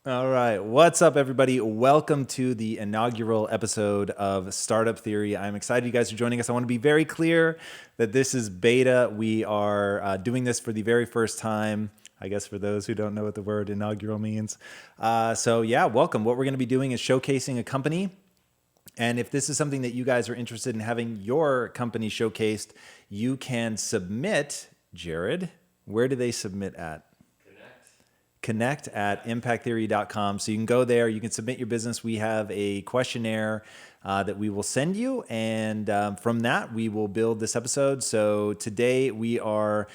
All right. What's up, everybody? Welcome to the inaugural episode of Startup Theory. I'm excited you guys are joining us. I want to be very clear that this is beta. We are doing this for the very first time, I guess, for those who don't know what the word inaugural means. So, welcome. What we're going to be doing is showcasing a company. And if this is something that you guys are interested in having your company showcased, you can submit, Jared. Where do they submit at? Connect at impacttheory.com. So you can go there, you can submit your business. We have a questionnaire that we will send you. And from that, we will build this episode. So today we are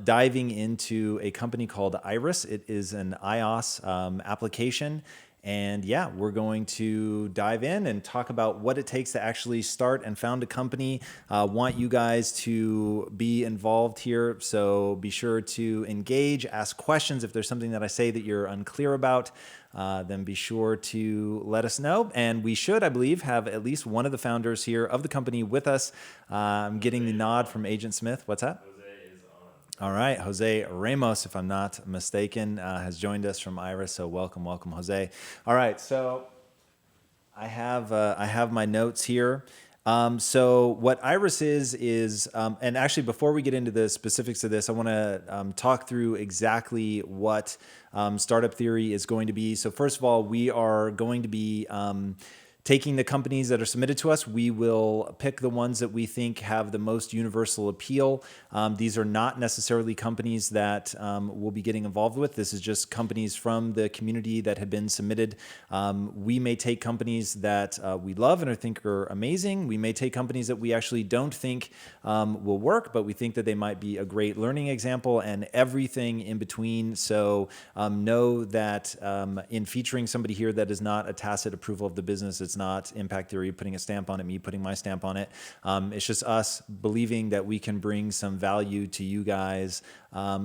diving into a company called Iris. It is an iOS application. And yeah, we're going to dive in and talk about what it takes to actually start and found a company. Want you guys to be involved here. So be sure to engage, ask questions. If there's something that I say that you're unclear about, then be sure to let us know. And we should, I believe, have at least one of the founders here of the company with us. I'm getting the nod from Agent Smith. What's that? All right, Jose Ramos, if I'm not mistaken, has joined us from Iris. So welcome, Jose. All right, so I have my notes here. So what Iris is, and actually before we get into the specifics of this, I want to talk through exactly what Startup Theory is going to be. So first of all, we are going to be taking the companies that are submitted to us. We will pick the ones that we think have the most universal appeal. These are not necessarily companies that we'll be getting involved with. This is just companies from the community that have been submitted. We may take companies that we love and think are amazing. We may take companies that we actually don't think will work, but we think that they might be a great learning example, and everything in between. So know that in featuring somebody here that is not a tacit approval of the business, it's not Impact Theory putting a stamp on it, me putting my stamp on it. It's just us believing that we can bring some value to you guys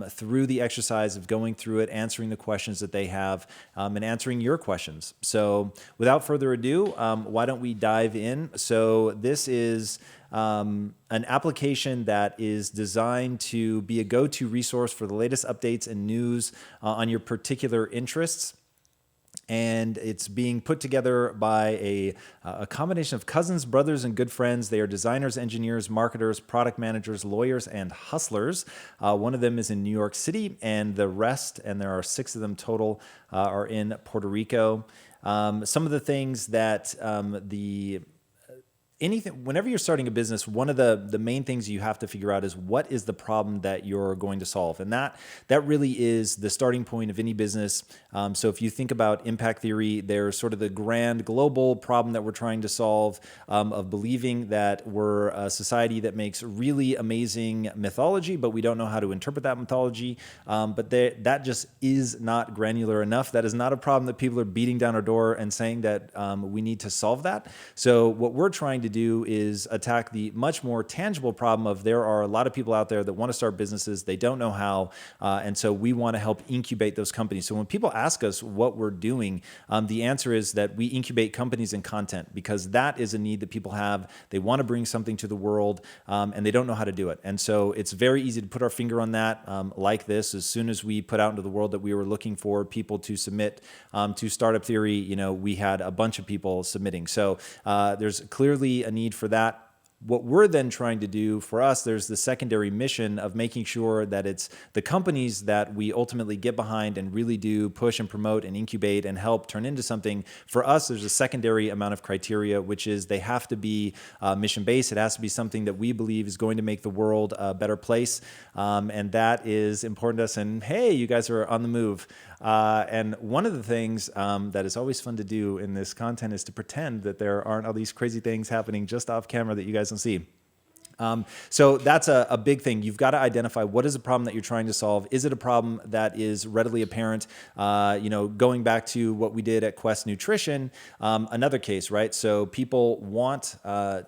through the exercise of going through it, answering the questions that they have, and answering your questions. So without further ado, why don't we dive in? So this is an application that is designed to be a go-to resource for the latest updates and news on your particular interests. And it's being put together by a combination of cousins, brothers, and good friends. They are designers, engineers, marketers, product managers, lawyers, and hustlers. One of them is in New York City, and the rest, and there are 6 of them total, are in Puerto Rico. Some of the things that whenever you're starting a business, one of the main things you have to figure out is what is the problem that you're going to solve. And that really is the starting point of any business. So if you think about Impact Theory, there's sort of the grand global problem that we're trying to solve, of believing that we're a society that makes really amazing mythology, but we don't know how to interpret that mythology. But that just is not granular enough. That is not a problem that people are beating down our door and saying that we need to solve that. So what we're trying to do is attack the much more tangible problem of there are a lot of people out there that want to start businesses. They don't know how. And so we want to help incubate those companies. So when people ask us what we're doing, the answer is that we incubate companies and content, because that is a need that people have. They want to bring something to the world, and they don't know how to do it. And so it's very easy to put our finger on that, like this. As soon as we put out into the world that we were looking for people to submit to Startup Theory, we had a bunch of people submitting. So there's clearly a need for that. What we're then trying to do for us, there's the secondary mission of making sure that it's the companies that we ultimately get behind and really do push and promote and incubate and help turn into something. For us, there's a secondary amount of criteria, which is they have to be mission-based. It has to be something that we believe is going to make the world a better place. And that is important to us. And hey, you guys are on the move. And one of the things that is always fun to do in this content is to pretend that there aren't all these crazy things happening just off camera that you guys don't see. So that's a big thing. You've got to identify what is the problem that you're trying to solve. Is it a problem that is readily apparent? Going back to what we did at Quest Nutrition, another case, right? So people want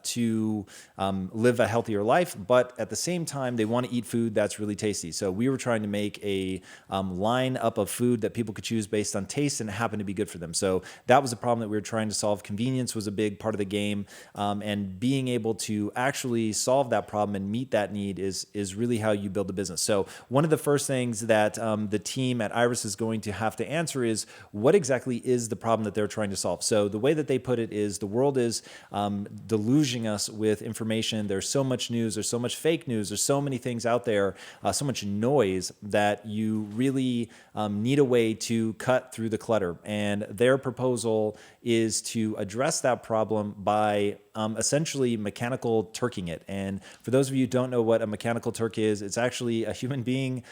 to live a healthier life, but at the same time, they want to eat food that's really tasty. So we were trying to make a line up of food that people could choose based on taste, and it happened to be good for them. So that was a problem that we were trying to solve. Convenience was a big part of the game, and being able to actually solve solve that problem and meet that need is really how you build a business. So one of the first things that the team at Iris is going to have to answer is, what exactly is the problem that they're trying to solve? So the way that they put it is, the world is deluging us with information. There's so much news, there's so much fake news, there's so many things out there, so much noise, that you really need a way to cut through the clutter. And their proposal is to address that problem by essentially mechanical turking it. And for those of you who don't know what a mechanical turk is, it's actually a human being,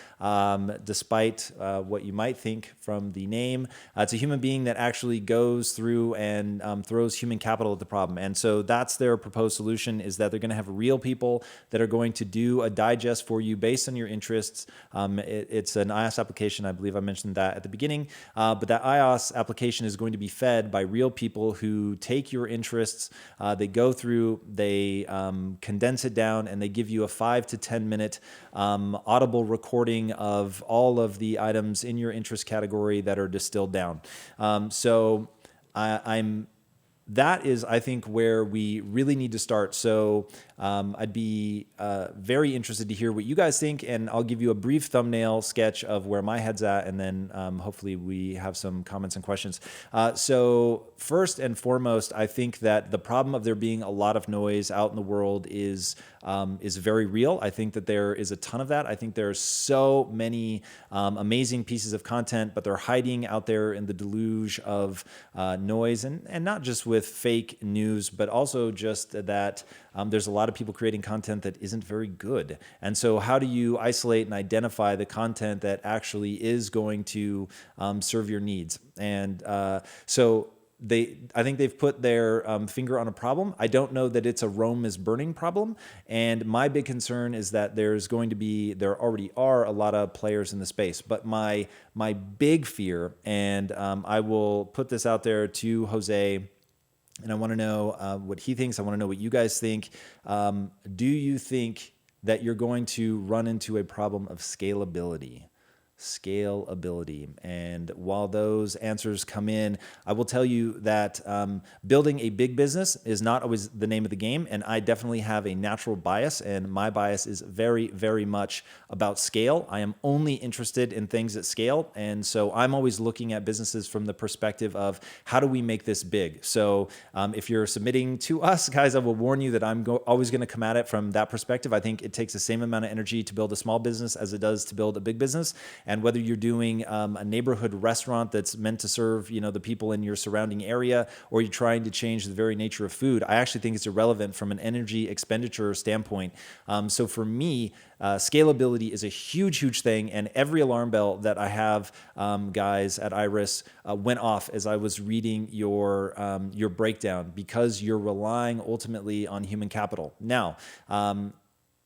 despite what you might think from the name. It's a human being that actually goes through and throws human capital at the problem. And so that's their proposed solution, is that they're going to have real people that are going to do a digest for you based on your interests. It's an iOS application. I believe I mentioned that at the beginning. But that iOS application is going to be fed by real people who take your interests, they go through, they condense it down, and they give you a 5 to 10 minute audible recording of all of the items in your interest category that are distilled down. That is, I think, where we really need to start. So I'd be very interested to hear what you guys think, and I'll give you a brief thumbnail sketch of where my head's at, and then hopefully we have some comments and questions. So first and foremost, I think that the problem of there being a lot of noise out in the world is very real. I think that there is a ton of that. I think there's so many amazing pieces of content, but they're hiding out there in the deluge of noise, and not just with fake news, but also just that there's a lot of people creating content that isn't very good. And so how do you isolate and identify the content that actually is going to serve your needs? And so I think they've put their finger on a problem. I don't know that it's a Rome is burning problem. And my big concern is that there already are a lot of players in the space. But my big fear, and I will put this out there to Jose, and I want to know what he thinks. I want to know what you guys think. Do you think that you're going to run into a problem of scalability? And while those answers come in, I will tell you that building a big business is not always the name of the game. And I definitely have a natural bias, and my bias is very, very much about scale. I am only interested in things that scale. And so I'm always looking at businesses from the perspective of, how do we make this big? So if you're submitting to us, guys, I will warn you that I'm always going to come at it from that perspective. I think it takes the same amount of energy to build a small business as it does to build a big business. And whether you're doing a neighborhood restaurant that's meant to serve, the people in your surrounding area, or you're trying to change the very nature of food, I actually think it's irrelevant from an energy expenditure standpoint. So for me, scalability is a huge, huge thing. And every alarm bell that I have, guys at Iris, went off as I was reading your breakdown, because you're relying ultimately on human capital. Now,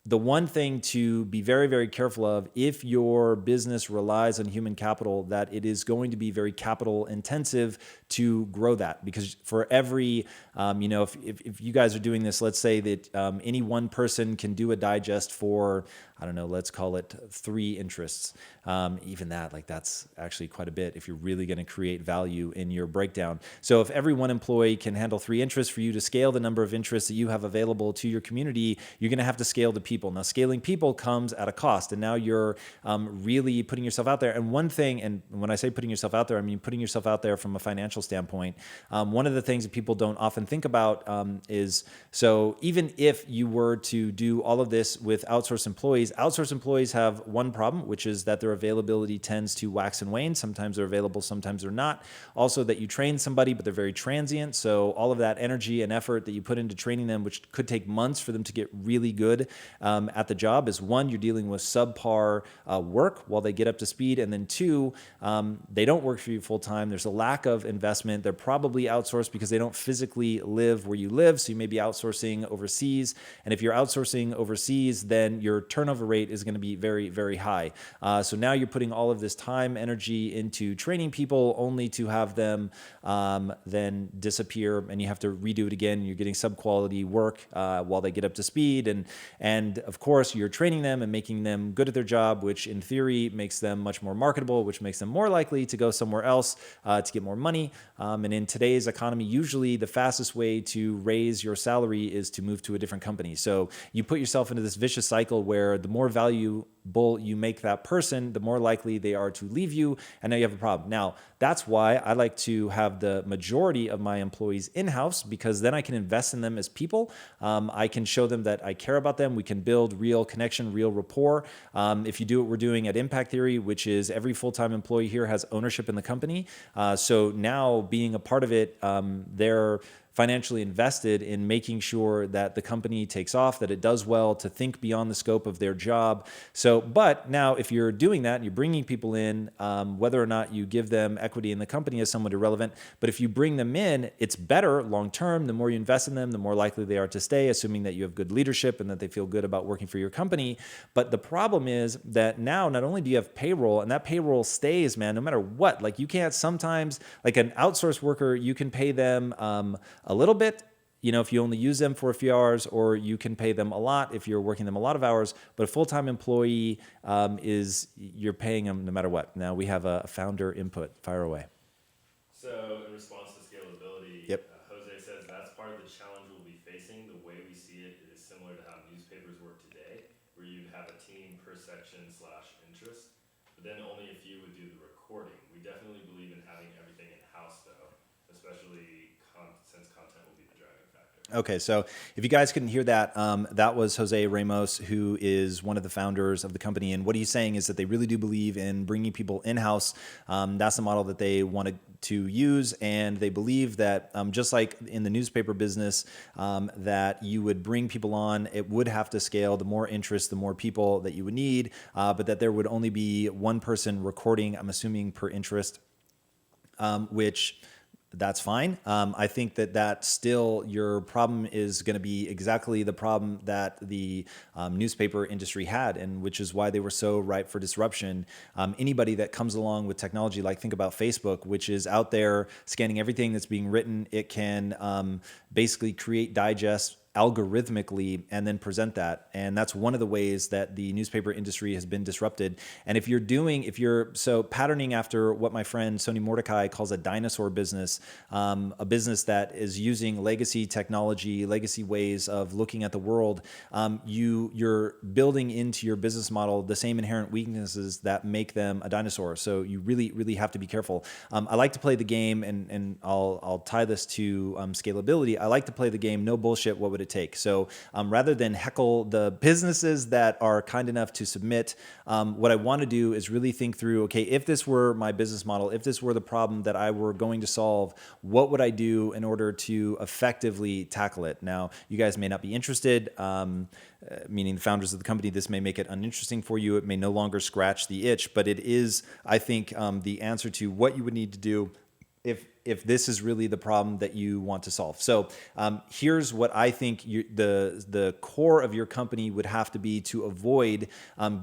the one thing to be very, very careful of, if your business relies on human capital, that it is going to be very capital intensive to grow that. Because for every, if you guys are doing this, let's say that any one person can do a digest for, I don't know, let's call it 3 interests. Even that, that's actually quite a bit if you're really going to create value in your breakdown. So if every one employee can handle 3 interests, for you to scale the number of interests that you have available to your community, you're going to have to scale the people. Now, scaling people comes at a cost, and now you're really putting yourself out there. And one thing, and when I say putting yourself out there, I mean putting yourself out there from a financial standpoint. One of the things that people don't often think about is, so even if you were to do all of this with outsourced employees have one problem, which is that their availability tends to wax and wane. Sometimes they're available, sometimes they're not. Also, that you train somebody, but they're very transient. So all of that energy and effort that you put into training them, which could take months for them to get really good at the job, is one, you're dealing with subpar work while they get up to speed. And then 2, they don't work for you full time. There's a lack of investment. They're probably outsourced because they don't physically live where you live. So you may be outsourcing overseas. And if you're outsourcing overseas, then your turnover turnover rate is going to be very, very high. So now you're putting all of this time, energy into training people only to have them then disappear, and you have to redo it again. You're getting sub-quality work while they get up to speed. And of course, you're training them and making them good at their job, which in theory makes them much more marketable, which makes them more likely to go somewhere else to get more money. And in today's economy, usually the fastest way to raise your salary is to move to a different company. So you put yourself into this vicious cycle where the more valuable you make that person, the more likely they are to leave you, and now you have a problem. Now, that's why I like to have the majority of my employees in-house, because then I can invest in them as people. I can show them that I care about them. We can build real connection, real rapport. If you do what we're doing at Impact Theory, which is every full-time employee here has ownership in the company. So now being a part of it, they're financially invested in making sure that the company takes off, that it does well, to think beyond the scope of their job. So, but now if you're doing that and you're bringing people in, whether or not you give them equity in the company is somewhat irrelevant. But if you bring them in, it's better long-term. The more you invest in them, the more likely they are to stay, assuming that you have good leadership and that they feel good about working for your company. But the problem is that now not only do you have payroll, and that payroll stays, man, no matter what. Like you can't sometimes, like an outsourced worker, you can pay them a little bit, if you only use them for a few hours, or you can pay them a lot if you're working them a lot of hours. But a full-time employee you're paying them no matter what. Now we have a founder input. Fire away. So in response to scalability, Yep. Jose says that's part of the challenge we'll be facing. The way we see it is similar to how newspapers work today, where you'd have a team per section/interest, but then only a few would do the recording. We definitely believe in having everything in-house, though, especially since content will be the driving factor. Okay, so if you guys couldn't hear that, that was Jose Ramos, who is one of the founders of the company. And what he's saying is that they really do believe in bringing people in-house. That's the model that they wanted to use. And they believe that just like in the newspaper business, that you would bring people on, it would have to scale. The more interest, the more people that you would need, but that there would only be one person recording, I'm assuming, per interest, which... That's fine. I think that still your problem is going to be exactly the problem that the newspaper industry had, and which is why they were so ripe for disruption. Anybody that comes along with technology, like think about Facebook, which is out there scanning everything that's being written, it can basically create digests algorithmically and then present that. And that's one of the ways that the newspaper industry has been disrupted. And if you're so patterning after what my friend Sony Mordecai calls a dinosaur business, a business that is using legacy technology, legacy ways of looking at the world, you're building into your business model the same inherent weaknesses that make them a dinosaur. So you really, really have to be careful. I like to play the game, and I'll tie this to scalability. I like to play the game, no bullshit, what would it take? So rather than heckle the businesses that are kind enough to submit, what I want to do is really think through, okay, if this were my business model, if this were the problem that I were going to solve, what would I do in order to effectively tackle it? Now, you guys may not be interested, meaning the founders of the company. This may make it uninteresting for you. It may no longer scratch the itch, but it is, I think, the answer to what you would need to do if this is really the problem that you want to solve. So here's what I think the core of your company would have to be to avoid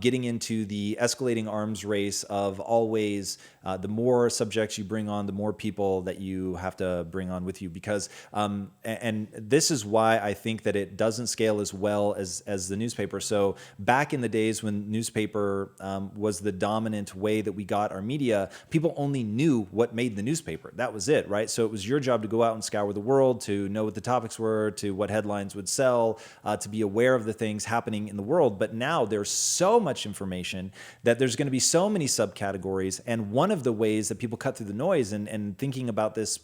getting into the escalating arms race of always the more subjects you bring on, the more people that you have to bring on with you. Because, and this is why I think that it doesn't scale as well as the newspaper. So back in the days when newspaper was the dominant way that we got our media, people only knew what made the newspaper. That was it, right? So it was your job to go out and scour the world, to know what the topics were, to what headlines would sell, to be aware of the things happening in the world. But now there's so much information that there's going to be so many subcategories. And one of the ways that people cut through the noise, and thinking about this,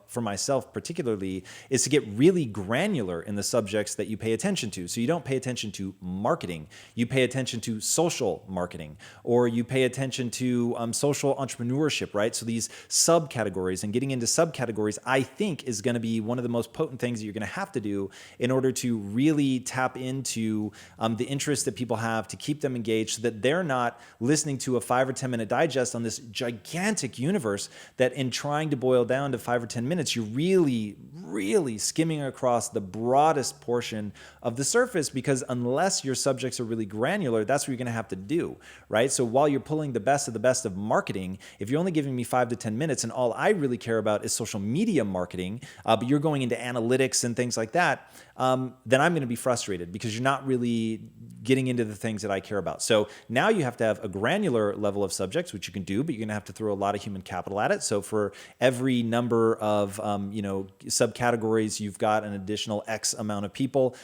for myself particularly, is to get really granular in the subjects that you pay attention to. So you don't pay attention to marketing, you pay attention to social marketing, or you pay attention to social entrepreneurship, right? So these subcategories, and getting into subcategories, I think, is going to be one of the most potent things that you're going to have to do in order to really tap into the interest that people have, to keep them engaged, so that they're not listening to a 5 or 10 minute digest on this gigantic universe that, in trying to boil down to 5 or 10 minutes, you're really skimming across the broadest portion of the surface, because unless your subjects are really granular, that's what you're going to have to do, right? So while you're pulling the best of marketing, if you're only giving me 5 to 10 minutes and all I really care about is social media marketing, but you're going into analytics and things like that, then I'm going to be frustrated because you're not really getting into the things that I care about. So now you have to have a granular level of subjects, which you can do, but you're going to have to throw a lot of human capital at it. So for every number of subcategories, you've got an additional X amount of people,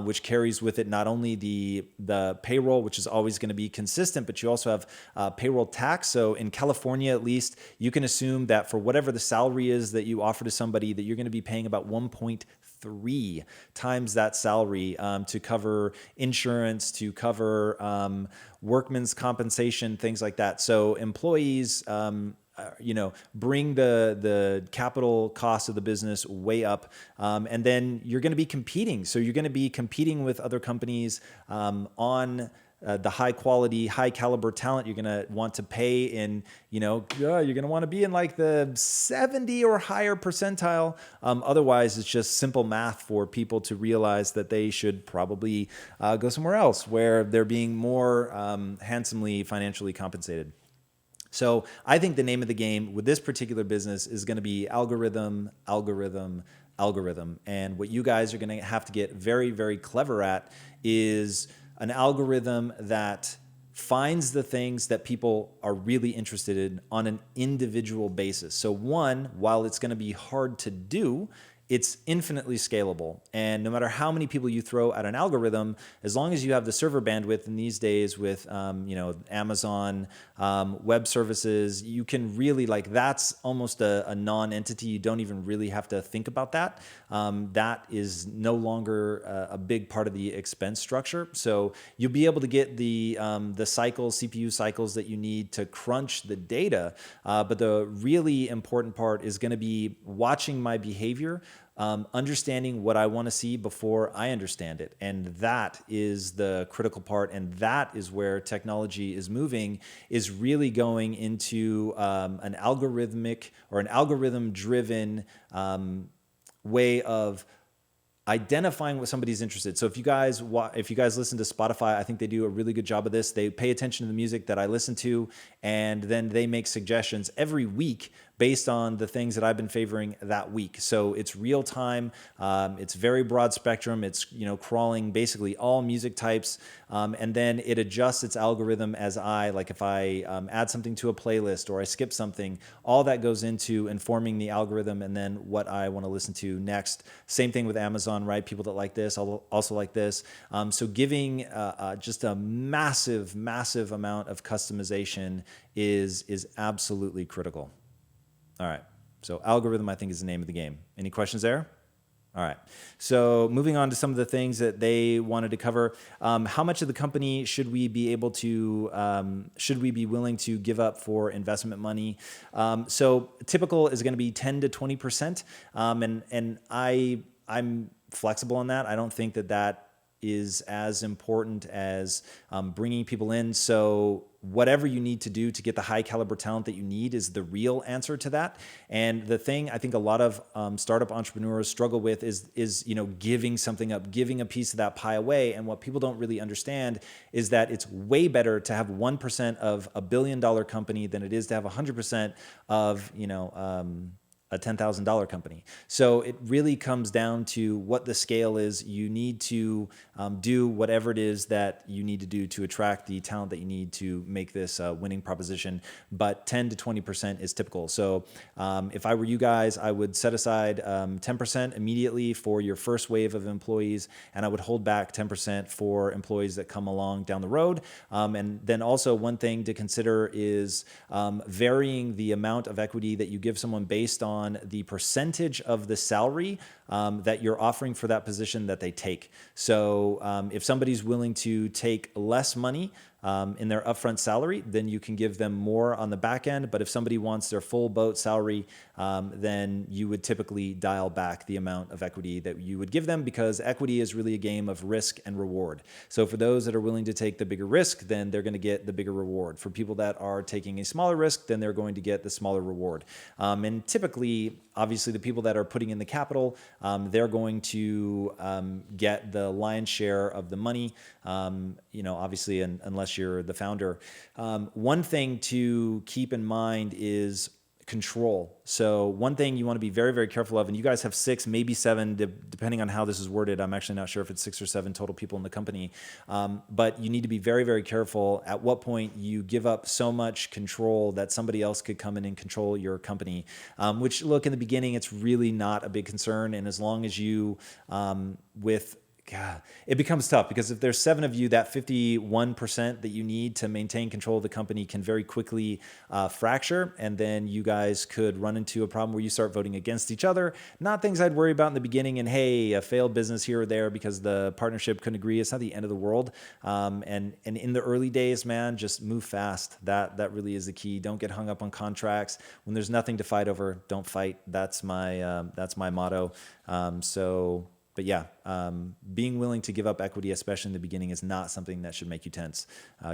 which carries with it not only the payroll, which is always going to be consistent, but you also have payroll tax. So in California, at least, you can assume that for whatever the salary is that you offer to somebody, that you're going to be paying about 1.3 times that salary to cover insurance, to cover workman's compensation, things like that. So employees, bring the capital cost of the business way up. And then you're going to be competing. So you're going to be competing with other companies on the high quality, high caliber talent. You're going to want to pay in, you're going to want to be in like the 70 or higher percentile. Otherwise, it's just simple math for people to realize that they should probably go somewhere else where they're being more handsomely financially compensated. So I think the name of the game with this particular business is going to be algorithm. And what you guys are going to have to get very, very clever at is an algorithm that finds the things that people are really interested in on an individual basis. So one, while it's going to be hard to do, it's infinitely scalable. And no matter how many people you throw at an algorithm, as long as you have the server bandwidth, and these days with Amazon web services, you can really, that's almost a non-entity. You don't even really have to think about that. That is no longer a big part of the expense structure. So you'll be able to get the cycles, CPU cycles that you need to crunch the data. But the really important part is going to be watching my behavior, understanding what I want to see before I understand it. And that is the critical part. And that is where technology is moving, is really going into an algorithmic or an algorithm driven way of identifying what somebody's interested. So if you guys listen to Spotify, I think they do a really good job of this. They pay attention to the music that I listen to, and then they make suggestions every week based on the things that I've been favoring that week. So it's real time. It's very broad spectrum. It's crawling basically all music types, and then it adjusts its algorithm as if I add something to a playlist or I skip something. All that goes into informing the algorithm and then what I want to listen to next. Same thing with Amazon, right? People that like this also like this. So giving just a massive amount of customization is absolutely critical. All right. So algorithm, I think, is the name of the game. Any questions there? All right. So moving on to some of the things that they wanted to cover. How much of the company should we be willing to give up for investment money? So typical is going to be 10 to 20%. And I'm flexible on that. I don't think that is as important as bringing people in. So whatever you need to do to get the high caliber talent that you need is the real answer to that. And the thing I think a lot of startup entrepreneurs struggle with is giving something up, giving a piece of that pie away. And what people don't really understand is that it's way better to have 1% of a $1 billion company than it is to have 100% of a $10,000 company. So it really comes down to what the scale is. You need to do whatever it is that you need to do to attract the talent that you need to make this a winning proposition. But 10 to 20% is typical. So if I were you guys, I would set aside 10% immediately for your first wave of employees, and I would hold back 10% for employees that come along down the road. And then also one thing to consider is varying the amount of equity that you give someone based on the percentage of the salary that you're offering for that position that they take. So if somebody's willing to take less money in their upfront salary, then you can give them more on the back end. But if somebody wants their full boat salary, then you would typically dial back the amount of equity that you would give them, because equity is really a game of risk and reward. So for those that are willing to take the bigger risk, then they're going to get the bigger reward. For people that are taking a smaller risk, then they're going to get the smaller reward. And typically, obviously the people that are putting in the capital, they're going to get the lion's share of the money, obviously, unless you're the founder. One thing to keep in mind is control. So one thing you want to be very, very careful of, and you guys have 6, maybe 7, depending on how this is worded. I'm actually not sure if it's 6 or 7 total people in the company. But you need to be very, very careful at what point you give up so much control that somebody else could come in and control your company, which, look, in the beginning, it's really not a big concern. And as long as you, God, it becomes tough, because if there's 7 of you, that 51% that you need to maintain control of the company can very quickly fracture. And then you guys could run into a problem where you start voting against each other. Not things I'd worry about in the beginning. And hey, a failed business here or there because the partnership couldn't agree. It's not the end of the world. And in the early days, man, just move fast. That really is the key. Don't get hung up on contracts. When there's nothing to fight over, don't fight. That's my motto. But yeah, being willing to give up equity, especially in the beginning, is not something that should make you tense.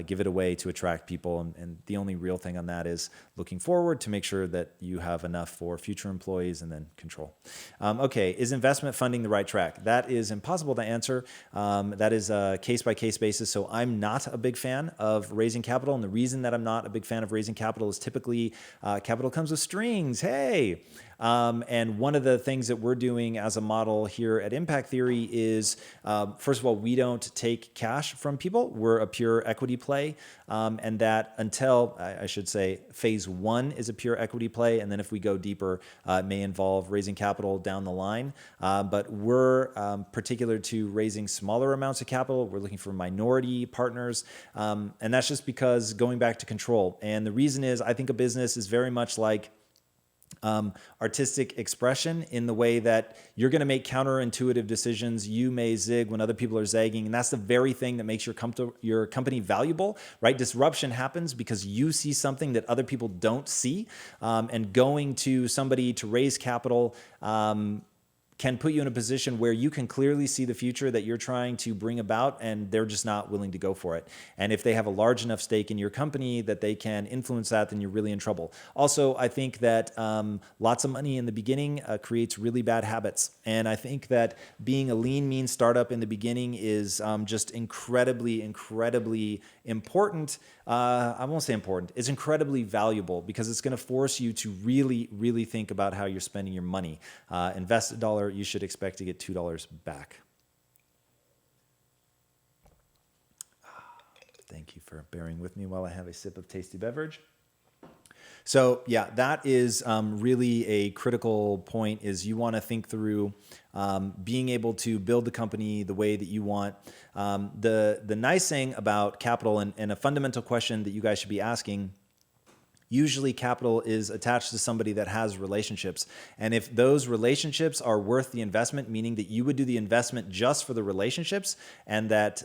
Give it away to attract people. And the only real thing on that is looking forward to make sure that you have enough for future employees, and then control. Okay, is investment funding the right track? That is impossible to answer. That is a case-by-case basis. So I'm not a big fan of raising capital. And the reason that I'm not a big fan of raising capital is typically capital comes with strings. Hey. And one of the things that we're doing as a model here at Impact Theory is, first of all, we don't take cash from people. We're a pure equity play. And that until, I should say, phase 1 is a pure equity play. And then if we go deeper, it may involve raising capital down the line. But we're particular to raising smaller amounts of capital. We're looking for minority partners. And that's just because, going back to control. And the reason is, I think a business is very much like artistic expression, in the way that you're going to make counterintuitive decisions. You may zig when other people are zagging. And that's the very thing that makes your company valuable, right? Disruption happens because you see something that other people don't see. And going to somebody to raise capital can put you in a position where you can clearly see the future that you're trying to bring about, and they're just not willing to go for it. And if they have a large enough stake in your company that they can influence that, then you're really in trouble. Also, I think that lots of money in the beginning creates really bad habits. And I think that being a lean, mean startup in the beginning is just incredibly, incredibly important. I won't say important. It's incredibly valuable, because it's going to force you to really, really think about how you're spending your money. Invest $1, you should expect to get $2 back. Thank you for bearing with me while I have a sip of tasty beverage. So yeah, that is really a critical point, is you want to think through being able to build the company the way that you want. The nice thing about capital, and a fundamental question that you guys should be asking, usually capital is attached to somebody that has relationships. And if those relationships are worth the investment, meaning that you would do the investment just for the relationships, and that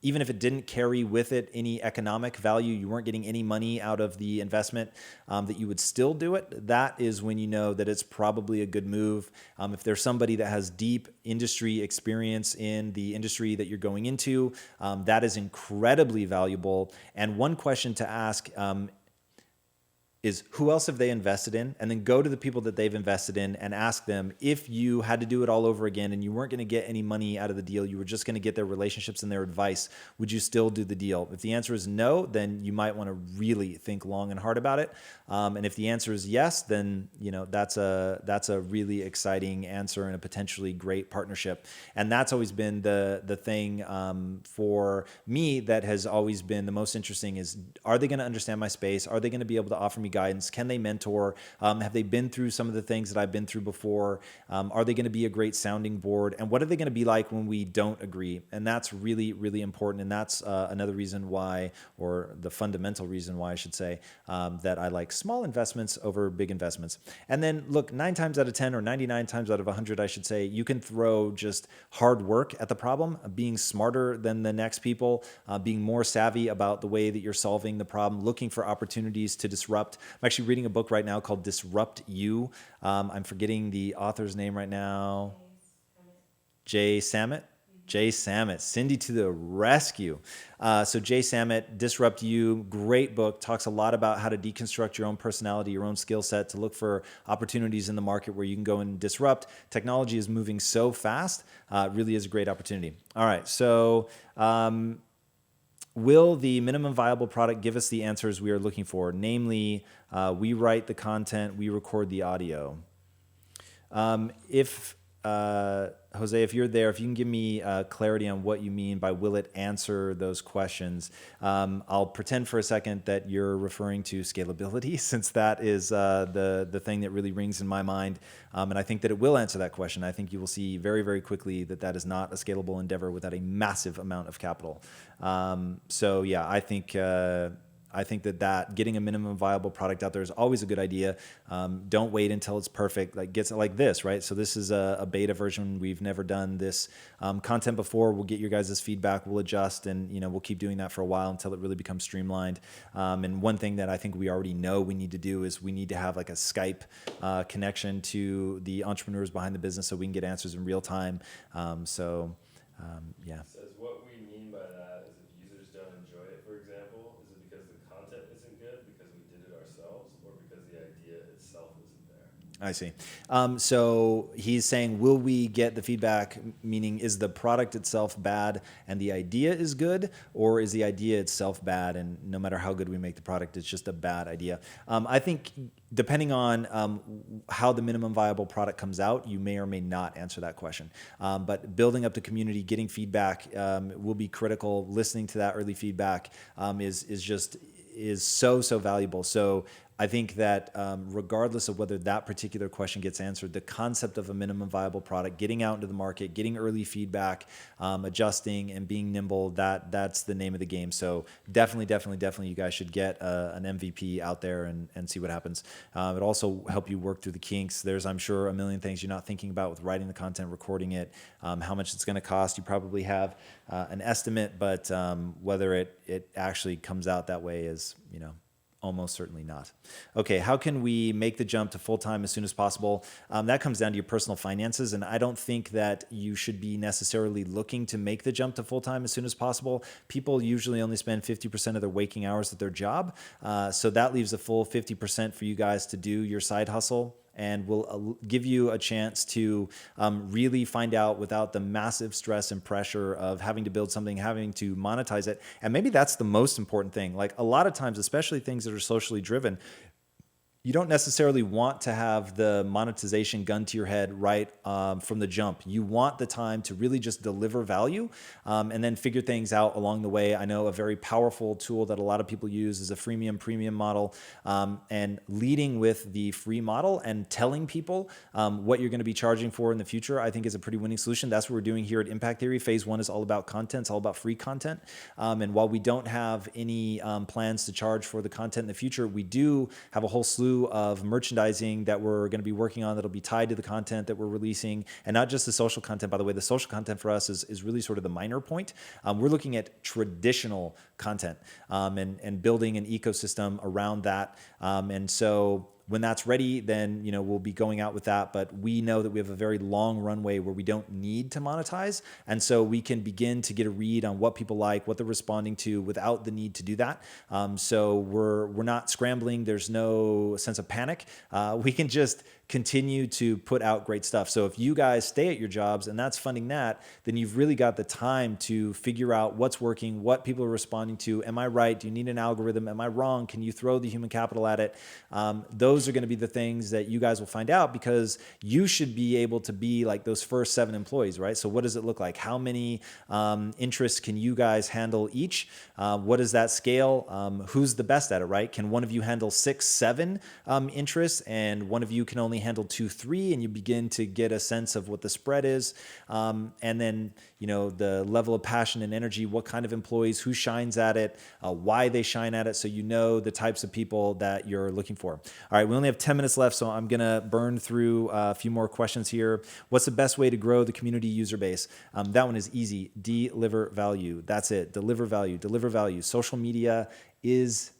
even if it didn't carry with it any economic value, you weren't getting any money out of the investment, that you would still do it, that is when you know that it's probably a good move. If there's somebody that has deep industry experience in the industry that you're going into, that is incredibly valuable. And one question to ask is, who else have they invested in? And then go to the people that they've invested in and ask them, if you had to do it all over again and you weren't going to get any money out of the deal, you were just going to get their relationships and their advice, would you still do the deal? If the answer is no, then you might want to really think long and hard about it. And if the answer is yes, then that's a really exciting answer and a potentially great partnership. And that's always been the thing for me that has always been the most interesting, is, are they going to understand my space? Are they going to be able to offer me guidance? Can they mentor? Have they been through some of the things that I've been through before? Are they going to be a great sounding board? And what are they going to be like when we don't agree? And that's really, really important. And that's another reason why, or the fundamental reason why I should say, that I like small investments over big investments. And then look, 9 times out of 10, or 99 times out of 100, I should say, you can throw just hard work at the problem, being smarter than the next people, being more savvy about the way that you're solving the problem, looking for opportunities to disrupt. I'm actually reading a book right now called Disrupt You. I'm forgetting the author's name right now. Jay Samit. Jay Sammet, Cindy to the rescue. So Jay Sammet, Disrupt You, great book, talks a lot about how to deconstruct your own personality, your own skill set, to look for opportunities in the market where you can go and disrupt. Technology is moving so fast, it really is a great opportunity. All right, so will the minimum viable product give us the answers we are looking for? Namely, we write the content, we record the audio. If Jose, if you're there, if you can give me clarity on what you mean by will it answer those questions, I'll pretend for a second that you're referring to scalability, since that is the thing that really rings in my mind. And I think that it will answer that question. I think you will see very, very quickly that that is not a scalable endeavor without a massive amount of capital. So yeah, I think that getting a minimum viable product out there is always a good idea. Don't wait until it's perfect. Like gets like this, right? So this is a beta version. We've never done this content before. We'll get your guys' feedback. We'll adjust, and we'll keep doing that for a while until it really becomes streamlined. And one thing that I think we already know we need to do is we need to have like a Skype connection to the entrepreneurs behind the business so we can get answers in real time. Yeah. Says what we mean by that is if users don't enjoy it, for example, is it because the content isn't good, because we did it ourselves, or because the idea itself isn't there? I see. So he's saying, will we get the feedback, meaning is the product itself bad and the idea is good, or is the idea itself bad and no matter how good we make the product, it's just a bad idea? I think depending on how the minimum viable product comes out, you may or may not answer that question. But building up the community, getting feedback will be critical. Listening to that early feedback is so valuable. So I think that regardless of whether that particular question gets answered, the concept of a minimum viable product, getting out into the market, getting early feedback, adjusting and being nimble, that's the name of the game. So definitely you guys should get an MVP out there and see what happens. It'll also help you work through the kinks. There's, I'm sure, a million things you're not thinking about with writing the content, recording it, how much it's going to cost. You probably have an estimate, but whether it actually comes out that way is, almost certainly not. Okay, how can we make the jump to full-time as soon as possible? That comes down to your personal finances, and I don't think that you should be necessarily looking to make the jump to full-time as soon as possible. People usually only spend 50% of their waking hours at their job, so that leaves a full 50% for you guys to do your side hustle, and will give you a chance to really find out without the massive stress and pressure of having to build something, having to monetize it. And maybe that's the most important thing. Like a lot of times, especially things that are socially driven, you don't necessarily want to have the monetization gun to your head right from the jump. You want the time to really just deliver value and then figure things out along the way. I know a very powerful tool that a lot of people use is a freemium premium model, and leading with the free model and telling people what you're going to be charging for in the future, I think is a pretty winning solution. That's what we're doing here at Impact Theory. Phase 1 is all about content. It's all about free content. And while we don't have any plans to charge for the content in the future, we do have a whole slew of merchandising that we're going to be working on that'll be tied to the content that we're releasing, and not just the social content. By the way, the social content for us is really sort of the minor point. We're looking at traditional content and building an ecosystem around that. And so when that's ready, then we'll be going out with that. But we know that we have a very long runway where we don't need to monetize, and so we can begin to get a read on what people like, what they're responding to, without the need to do that. So we're not scrambling. There's no sense of panic. We can just continue to put out great stuff. So if you guys stay at your jobs and that's funding that, then you've really got the time to figure out what's working, what people are responding to. Am I right? Do you need an algorithm? Am I wrong? Can you throw the human capital at it? Those are going to be the things that you guys will find out, because you should be able to be like those first 7 employees, right? So what does it look like? How many interests can you guys handle each? What does that scale? Who's the best at it, right? Can one of you handle 6, 7 interests, and one of you can only handle 2, 3, and you begin to get a sense of what the spread is. And then, the level of passion and energy, what kind of employees, who shines at it, why they shine at it. So the types of people that you're looking for. All right, we only have 10 minutes left, so I'm going to burn through a few more questions here. What's the best way to grow the community user base? That one is easy. Deliver value. That's it. Deliver value. Deliver value. Social media is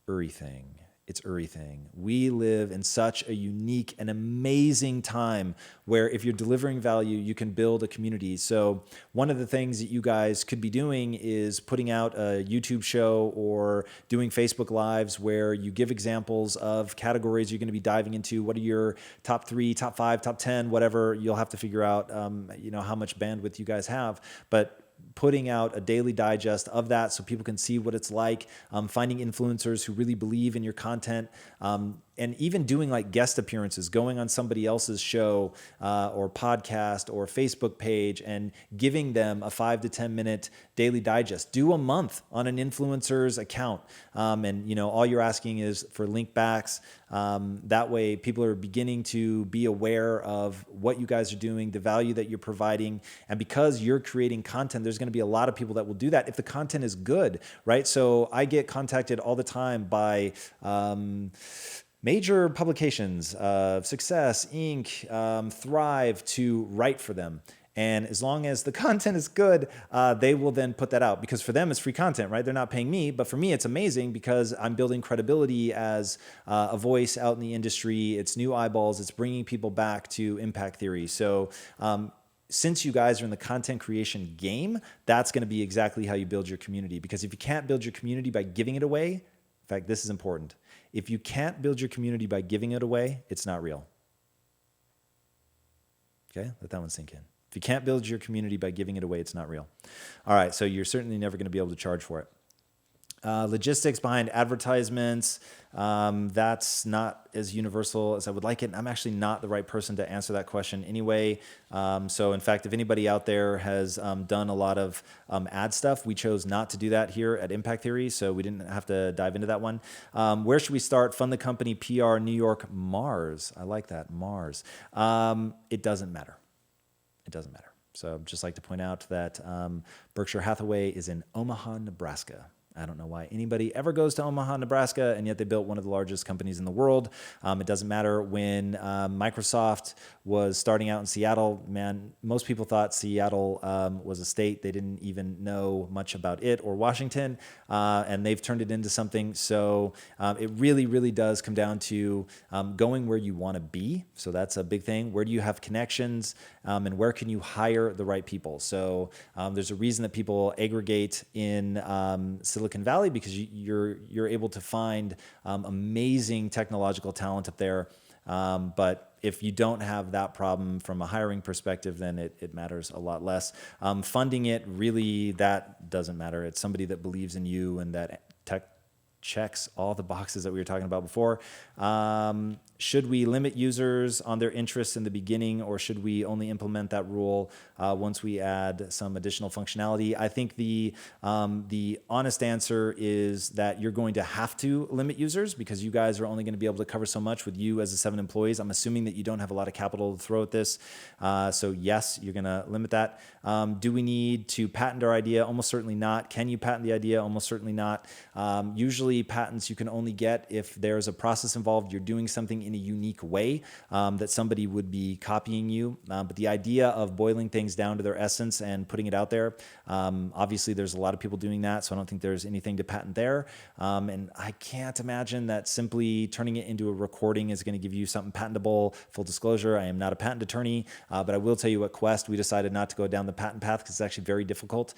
everything. it's everything. We live in such a unique and amazing time where if you're delivering value, you can build a community. So one of the things that you guys could be doing is putting out a YouTube show or doing Facebook Lives where you give examples of categories you're going to be diving into. What are your top 3, top 5, top 10, whatever. You'll have to figure out, how much bandwidth you guys have. But putting out a daily digest of that so people can see what it's like, finding influencers who really believe in your content, and even doing like guest appearances, going on somebody else's show or podcast or Facebook page and giving them a 5 to 10 minute daily digest. Do a month on an influencer's account. And all you're asking is for link backs. That way people are beginning to be aware of what you guys are doing, the value that you're providing. And because you're creating content, there's going to be a lot of people that will do that if the content is good, right? So I get contacted all the time by major publications, Success, Inc., Thrive, to write for them. And as long as the content is good, they will then put that out, because for them it's free content, right? They're not paying me, but for me it's amazing because I'm building credibility as a voice out in the industry. It's new eyeballs. It's bringing people back to impact theory. So since you guys are in the content creation game, that's going to be exactly how you build your community. Because if you can't build your community by giving it away, in fact, this is important. If you can't build your community by giving it away, it's not real. Okay, let that one sink in. If you can't build your community by giving it away, it's not real. All right, so you're certainly never going to be able to charge for it. Logistics behind advertisements, that's not as universal as I would like it. I'm actually not the right person to answer that question anyway. So in fact, if anybody out there has done a lot of ad stuff, we chose not to do that here at Impact Theory, so we didn't have to dive into that one. Where should we start? Fund the company, PR, New York, Mars. I like that, Mars. It doesn't matter. It doesn't matter. So I'd just like to point out that Berkshire Hathaway is in Omaha, Nebraska. I don't know why anybody ever goes to Omaha, Nebraska, and yet they built one of the largest companies in the world. It doesn't matter. When Microsoft was starting out in Seattle, man, most people thought Seattle was a state. They didn't even know much about it or Washington, and they've turned it into something. So it really, really does come down to going where you want to be. So that's a big thing. Where do you have connections, and where can you hire the right people? So there's a reason that people aggregate in Silicon Valley, because you're able to find amazing technological talent up there. But if you don't have that problem from a hiring perspective, then it matters a lot less. Funding it, really, that doesn't matter. It's somebody that believes in you and that checks all the boxes that we were talking about before. Should we limit users on their interests in the beginning, or should we only implement that rule once we add some additional functionality? I think the honest answer is that you're going to have to limit users, because you guys are only going to be able to cover so much with you as the 7 employees. I'm assuming that you don't have a lot of capital to throw at this. So yes, you're going to limit that. Do we need to patent our idea? Almost certainly not. Can you patent the idea? Almost certainly not. Usually patents you can only get if there's a process involved. You're doing something in a unique way that somebody would be copying you. But the idea of boiling things down to their essence and putting it out there, obviously there's a lot of people doing that, so I don't think there's anything to patent there. And I can't imagine that simply turning it into a recording is going to give you something patentable. Full disclosure, I am not a patent attorney, but I will tell you at Quest, we decided not to go down the patent path because it's actually very difficult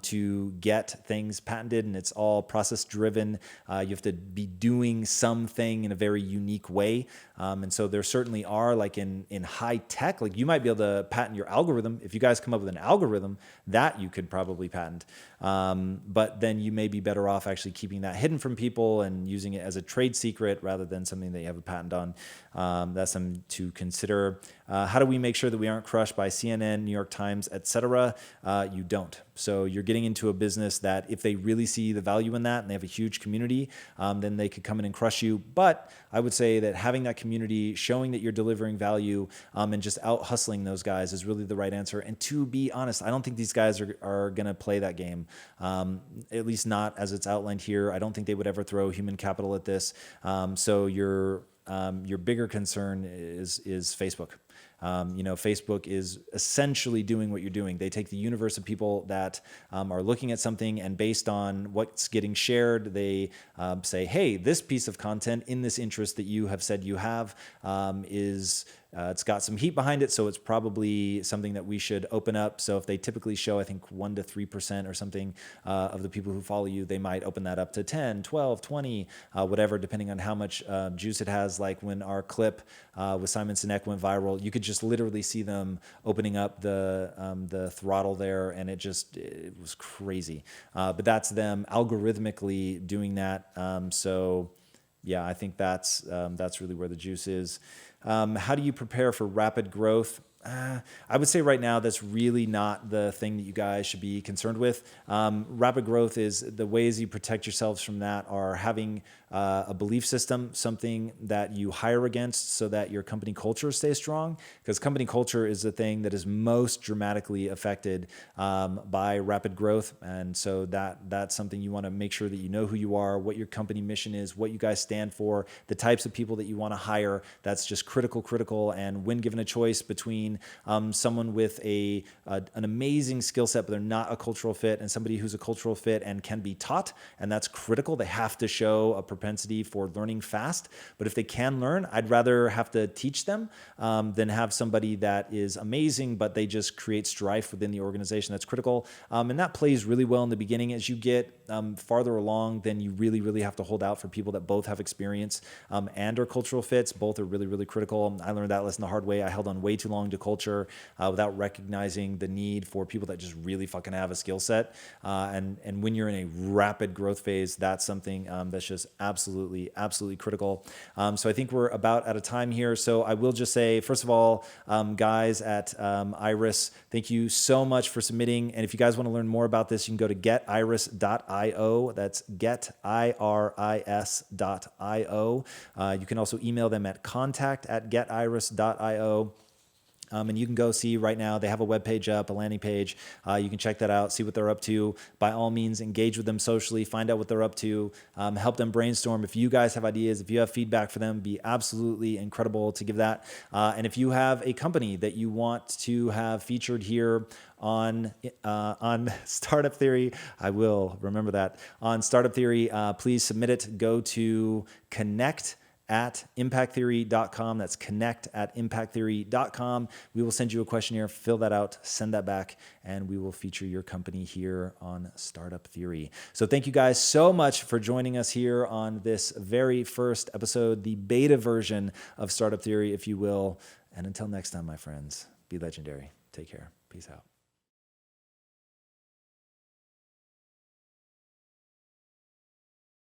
to get things patented, and it's all process driven. You have to be doing something in a very unique way. And so there certainly are, like in high tech, like you might be able to patent your algorithm. If you guys come up with an algorithm, that you could probably patent. But then you may be better off actually keeping that hidden from people and using it as a trade secret rather than something that you have a patent on. That's something to consider. How do we make sure that we aren't crushed by CNN, New York Times, etc.? You don't. So you're getting into a business that if they really see the value in that and they have a huge community, then they could come in and crush you. But I would say that having that community, showing that you're delivering value, and just out hustling those guys is really the right answer. And to be honest, I don't think these guys are going to play that game, at least not as it's outlined here. I don't think they would ever throw human capital at this. So your bigger concern is Facebook. Facebook is essentially doing what you're doing. They take the universe of people that are looking at something, and based on what's getting shared, they say, hey, this piece of content in this interest that you have said you have is it's got some heat behind it, so it's probably something that we should open up. So if they typically show, I think, 1 to 3% or something of the people who follow you, they might open that up to 10, 12, 20, whatever, depending on how much juice it has. Like when our clip with Simon Sinek went viral, you could just literally see them opening up the throttle there, and it was crazy. But that's them algorithmically doing that. So yeah, I think that's really where the juice is. How do you prepare for rapid growth? I would say right now that's really not the thing that you guys should be concerned with. Rapid growth is the ways you protect yourselves from that are having a belief system, something that you hire against so that your company culture stays strong, because company culture is the thing that is most dramatically affected by rapid growth. And so that's something you want to make sure that you know who you are, what your company mission is, what you guys stand for, the types of people that you want to hire. That's just critical. And when given a choice between someone with an amazing skill set, but they're not a cultural fit, and somebody who's a cultural fit and can be taught, and that's critical. They have to show a propensity for learning fast. But if they can learn, I'd rather have to teach them than have somebody that is amazing, but they just create strife within the organization. That's critical. And that plays really well in the beginning. As you get farther along, then you really have to hold out for people that both have experience and are cultural fits. Both are really critical. I learned that lesson the hard way. I held on way too long to culture without recognizing the need for people that just really fucking have a skill set. And when you're in a rapid growth phase, that's something that's just absolutely critical. So I think we're about out of time here. So I will just say, first of all, guys at Iris, thank you so much for submitting. And if you guys want to learn more about this, you can go to getiris.io. That's getiris.io. You can also email them at contact@getiris.io. And you can go see right now, they have a webpage up, a landing page. You can check that out, see what they're up to. By all means, engage with them socially, find out what they're up to, help them brainstorm. If you guys have ideas, if you have feedback for them, be absolutely incredible to give that. And if you have a company that you want to have featured here on Startup Theory, I will remember that. On Startup Theory, please submit it. Go to connect@impacttheory.com. That's connect@impacttheory.com. We will send you a questionnaire, fill that out, send that back, and we will feature your company here on Startup Theory. So thank you guys so much for joining us here on this very first episode, the beta version of Startup Theory, if you will. And until next time, my friends, be legendary. Take care. Peace out.